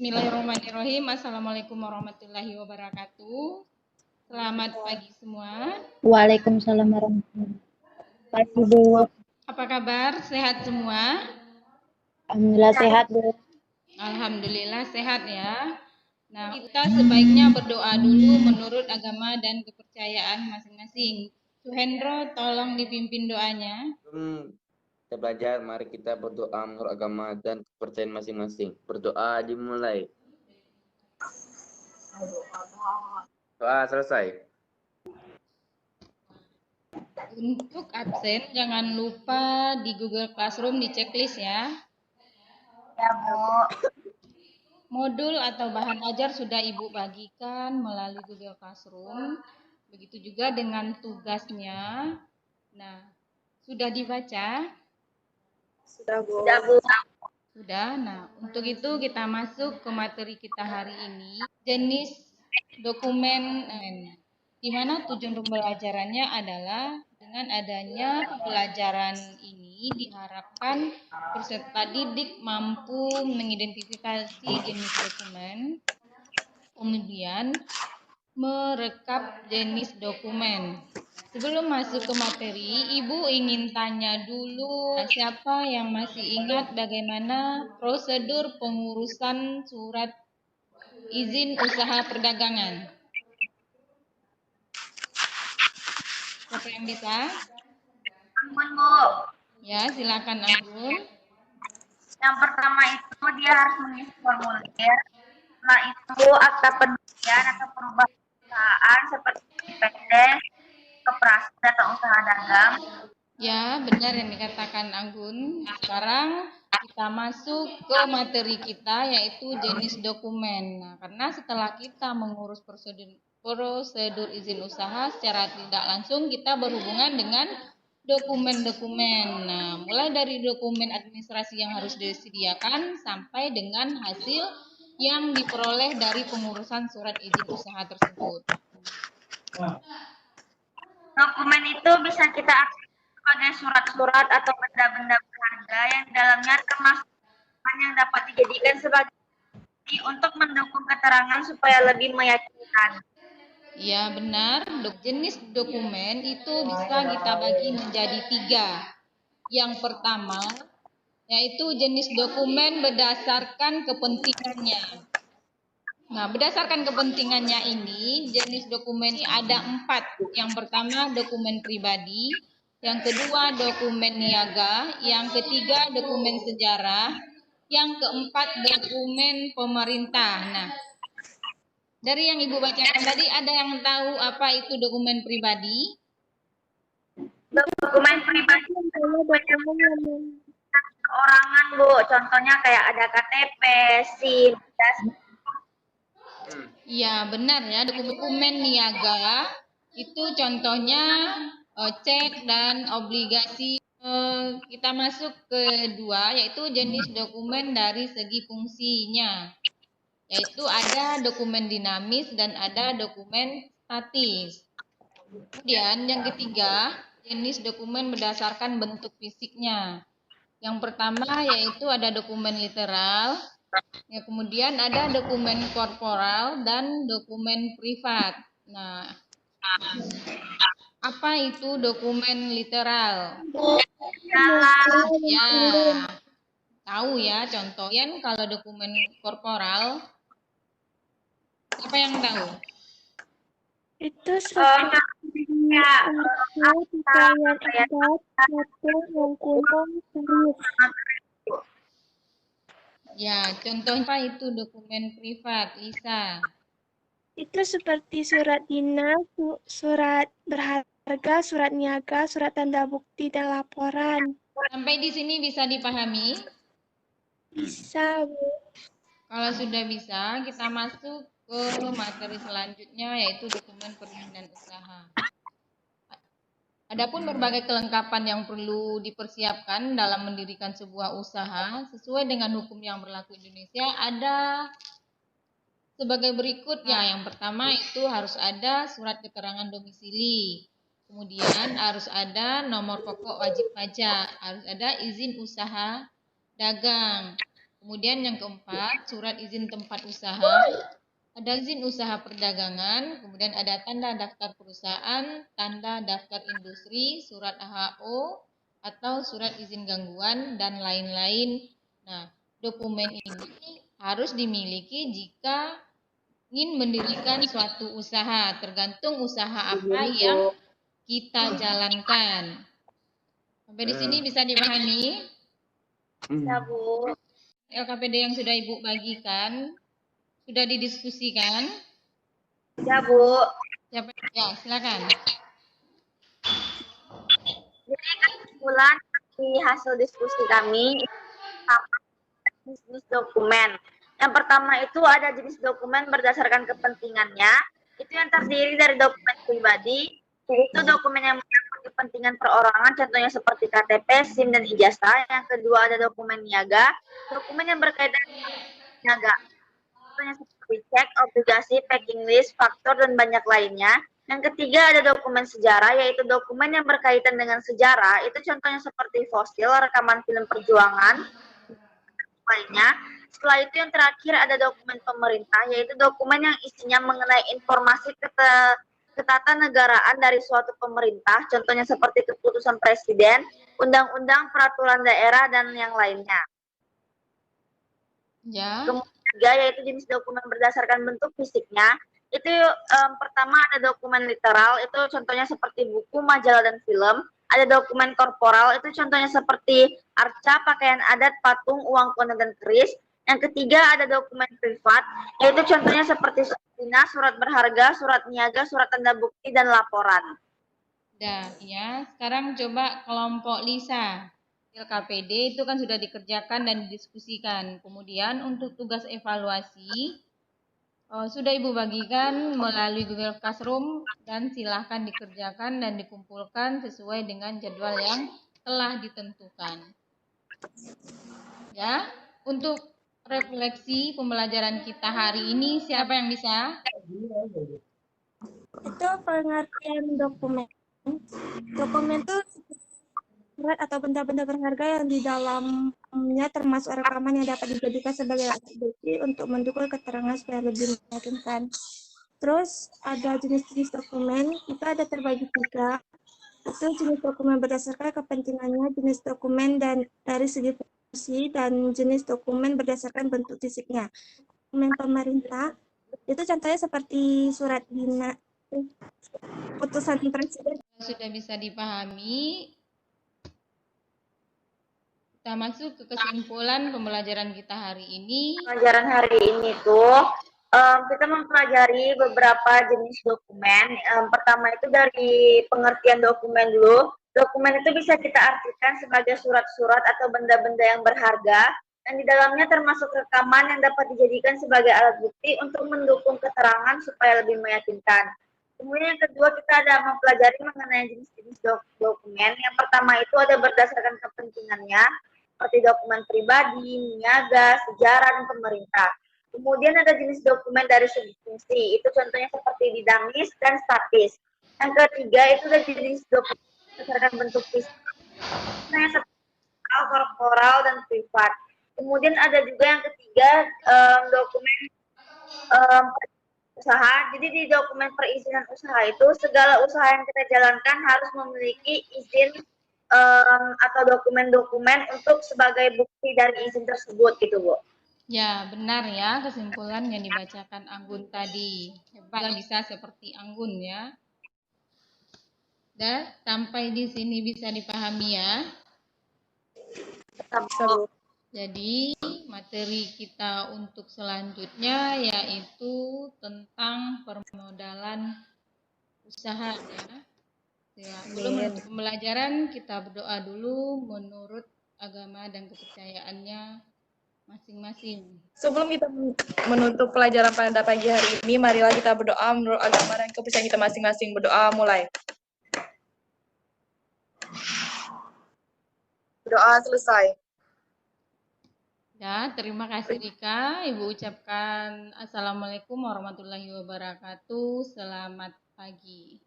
Bismillahirrahmanirrahim. Assalamualaikum warahmatullahi wabarakatuh. Selamat pagi semua. Waalaikumsalam warahmatullahi wabarakatuh, Bu. Apa kabar? Sehat semua? Alhamdulillah sehat, Bu. Alhamdulillah sehat ya. Nah, kita sebaiknya berdoa dulu menurut agama dan kepercayaan masing-masing. Suhendro, tolong dipimpin doanya. Kita belajar, mari kita berdoa menurut agama dan kepercayaan masing-masing. Berdoa dimulai. Doa selesai. Untuk absen, jangan lupa di Google Classroom di checklist ya. Ya, Bu. Modul atau bahan ajar sudah Ibu bagikan melalui Google Classroom. Begitu juga dengan tugasnya. Nah, sudah dibaca? Sudah, Bu. Sudah, Bu. Sudah. Nah, untuk itu kita masuk ke materi kita hari ini. Jenis dokumen, di mana tujuan pembelajarannya adalah dengan adanya pembelajaran ini diharapkan peserta didik mampu mengidentifikasi jenis dokumen, kemudian merekap jenis dokumen. Sebelum masuk ke materi, Ibu ingin tanya dulu siapa yang masih ingat bagaimana prosedur pengurusan surat izin usaha perdagangan. Siapa yang bisa? Anggun, Bu. Ya, silakan Anggun. Yang pertama itu dia harus mengisi formulir. Setelah itu akta pendirian atau perubahan perusahaan seperti PT, koperasi atau usaha dagang. Ya, benar yang dikatakan Anggun. Sekarang kita masuk ke materi kita yaitu jenis dokumen. Nah, karena setelah kita mengurus prosedur izin usaha secara tidak langsung kita berhubungan dengan dokumen-dokumen. Nah, mulai dari dokumen administrasi yang harus disediakan sampai dengan hasil yang diperoleh dari pengurusan surat izin usaha tersebut. Dokumen itu bisa kita akses sebagai surat-surat atau benda-benda berharga yang di dalamnya termasuk yang dapat dijadikan sebagai bukti untuk mendukung keterangan supaya lebih meyakinkan. Ya benar, jenis dokumen itu bisa kita bagi menjadi 3. Yang pertama, yaitu jenis dokumen berdasarkan kepentingannya. Nah, berdasarkan kepentingannya ini, jenis dokumen ini ada 4. Yang pertama, dokumen pribadi. Yang kedua, dokumen niaga. Yang ketiga, dokumen sejarah. Yang keempat, dokumen pemerintah. Nah, dari yang Ibu bacakan tadi, ada yang tahu apa itu dokumen pribadi? Dokumen pribadi dokumen yang perorangan, Bu. Contohnya kayak ada KTP, SIM, Ya, benar ya. Dokumen niaga itu contohnya cek dan obligasi. Kita masuk ke 2, yaitu jenis dokumen dari segi fungsinya. Yaitu ada dokumen dinamis dan ada dokumen statis. Kemudian yang ketiga, jenis dokumen berdasarkan bentuk fisiknya. Yang pertama yaitu ada dokumen literal, ya, kemudian ada dokumen korporal dan dokumen privat. Nah, apa itu dokumen literal? Ya, tahu ya contohnya kalau dokumen korporal, siapa yang tahu? Itu seperti pakaian adat atau yang kuno serius. Ya, contohnya apa itu dokumen privat, Lisa? Itu seperti surat dinas, surat berharga, surat niaga, surat tanda bukti, dan laporan. Sampai di sini bisa dipahami? Bisa, Bu. Kalau sudah bisa, kita masuk ke materi selanjutnya yaitu dokumen perizinan usaha. Adapun berbagai kelengkapan yang perlu dipersiapkan dalam mendirikan sebuah usaha sesuai dengan hukum yang berlaku Indonesia ada sebagai berikut ya. Yang pertama itu harus ada surat keterangan domisili. Kemudian harus ada nomor pokok wajib pajak, harus ada izin usaha dagang. Kemudian yang keempat, surat izin tempat usaha. Ada izin usaha perdagangan, kemudian ada tanda daftar perusahaan, tanda daftar industri, surat AHO, atau surat izin gangguan, dan lain-lain. Nah, dokumen ini harus dimiliki jika ingin mendirikan suatu usaha, tergantung usaha apa yang kita jalankan. Sampai di sini bisa dipahami? Ya, Bu. LKPD yang sudah Ibu bagikan, sudah didiskusikan? Ya, Bu. Ya, silakan. Jadi kesimpulan dari hasil diskusi kami sama jenis dokumen. Yang pertama itu ada jenis dokumen berdasarkan kepentingannya. Itu yang terdiri dari dokumen pribadi, yaitu dokumen yang menyangkut kepentingan perorangan, contohnya seperti KTP, SIM, dan ijazah. Yang kedua ada dokumen niaga, dokumen yang berkaitan dengan niaga. Contohnya seperti cek, obligasi, packing list, faktur, dan banyak lainnya. Yang ketiga ada dokumen sejarah, yaitu dokumen yang berkaitan dengan sejarah. Itu contohnya seperti fosil, rekaman film perjuangan, lainnya. Setelah itu yang terakhir ada dokumen pemerintah, yaitu dokumen yang isinya mengenai informasi ketatanegaraan dari suatu pemerintah, contohnya seperti keputusan presiden, undang-undang, peraturan daerah, dan yang lainnya. Ya. Kemudian ketiga yaitu jenis dokumen berdasarkan bentuk fisiknya. Itu pertama ada dokumen literal, itu contohnya seperti buku, majalah, dan film. Ada dokumen korporal, itu contohnya seperti arca, pakaian adat, patung, uang koin, dan keris. Yang ketiga ada dokumen privat, yaitu contohnya seperti surat dinas, surat berharga, surat niaga, surat tanda bukti, dan laporan. Ya. Sekarang coba kelompok Lisa. LKPD itu kan sudah dikerjakan dan didiskusikan. Kemudian untuk tugas evaluasi, sudah Ibu bagikan melalui Google Classroom dan silahkan dikerjakan dan dikumpulkan sesuai dengan jadwal yang telah ditentukan. Ya, untuk refleksi pembelajaran kita hari ini siapa yang bisa? Itu pengertian dokumen. Dokumen itu surat atau benda-benda berharga yang di dalamnya termasuk rekaman yang dapat dijadikan sebagai alat bukti untuk mendukung keterangan supaya lebih meyakinkan. Terus ada jenis-jenis dokumen, itu ada terbagi 3. Itu jenis dokumen berdasarkan kepentingannya, jenis dokumen dan dari segi fungsi, dan jenis dokumen berdasarkan bentuk fisiknya. Dokumen pemerintah, itu contohnya seperti surat dinas, putusan presiden. Sudah bisa dipahami. Kita masuk ke kesimpulan pembelajaran kita hari ini. Pembelajaran hari ini tuh kita mempelajari beberapa jenis dokumen. Pertama itu dari pengertian dokumen dulu. Dokumen itu bisa kita artikan sebagai surat-surat atau benda-benda yang berharga, dan di dalamnya termasuk rekaman yang dapat dijadikan sebagai alat bukti untuk mendukung keterangan supaya lebih meyakinkan. Kemudian yang kedua kita ada mempelajari mengenai jenis-jenis dokumen. Yang pertama itu ada berdasarkan kepentingannya, seperti dokumen pribadi, niaga, sejarah, dan pemerintah. Kemudian ada jenis dokumen dari segi fungsi, itu contohnya seperti dinamis dan statis. Yang ketiga itu ada jenis dokumen berdasarkan bentuk fisik, contohnya seperti korporal dan privat. Kemudian ada juga yang ketiga dokumen usaha. Jadi di dokumen perizinan usaha itu segala usaha yang kita jalankan harus memiliki izin atau dokumen-dokumen untuk sebagai bukti dari izin tersebut gitu, Bu. Ya, benar ya kesimpulan yang dibacakan Anggun tadi. Hebat bisa seperti Anggun ya. Dan sampai di sini bisa dipahami ya. Jadi materi kita untuk selanjutnya yaitu tentang permodalan usaha ya. Sebelum menutup pembelajaran kita berdoa dulu menurut agama dan kepercayaannya masing-masing. Sebelum kita menutup pelajaran pada pagi hari ini, marilah kita berdoa menurut agama dan kepercayaan kita masing-masing. Berdoa mulai. Doa selesai. Ya, terima kasih Rika. Ibu ucapkan Assalamualaikum warahmatullahi wabarakatuh. Selamat pagi.